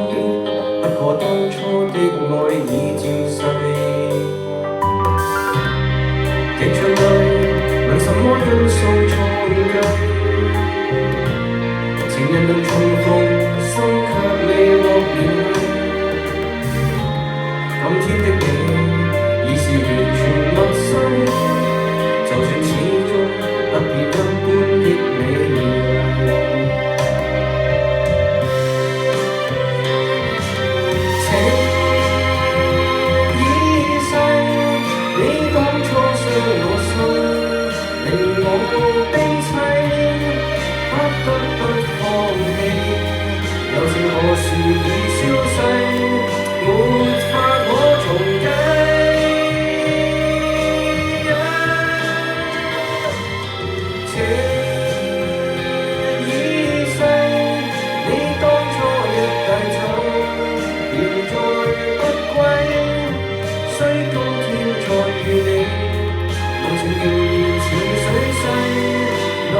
別，不過當初的愛已漸逝。劇場裏問什麼因素創計，情人能重逢，心卻未落眠去。今天的你已是完全陌生，就算始終不變一般的美麗。情已逝，你當初傷我心，令我悲凄，不得不放棄。友情何時已消逝，沒法可重計。情已逝，你當初一帶走，便再不歸。雖今天再遇你，濃情仍然似水逝，濃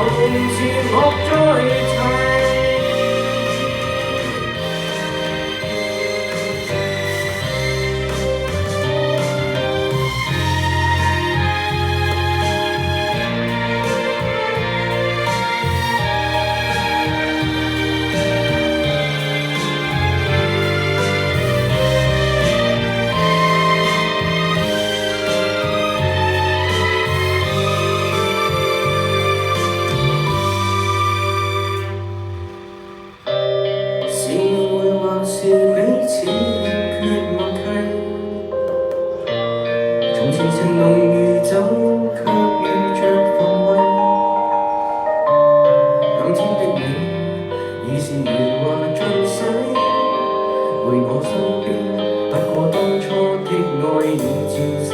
漸莫再提。是彼此欠缺默契，從前情濃如酒，卻遇着防衛。今天的你已是鉛華盡洗，回我身邊，不過當初的愛已漸逝。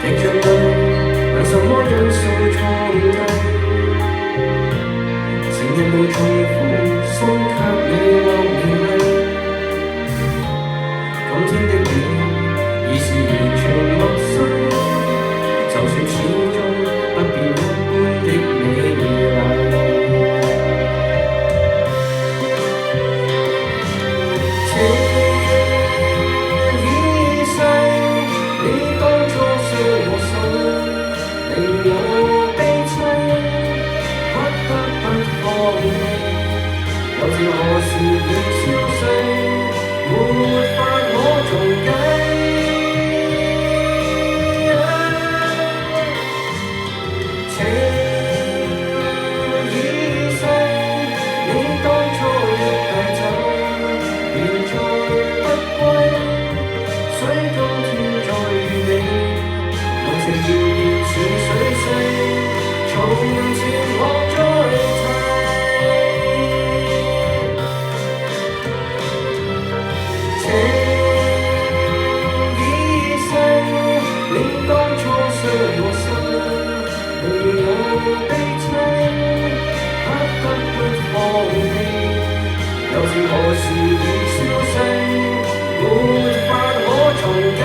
劇場裏問什麼因素創計，情人能重逢，心卻未落眠去。今天的你已是完全陌生，就算始終不變一般的美麗。情已逝，你當初傷我心，令我悲凄，不得不放棄。友情何時已消逝，沒法可重計。情已逝，你當初一帶走，便再不歸。雖今天再遇你，濃情仍然似水逝，從前莫再提。情已逝，你當初傷我心，令我悲凄，不得不放棄。友情何時已消逝，沒法可重計。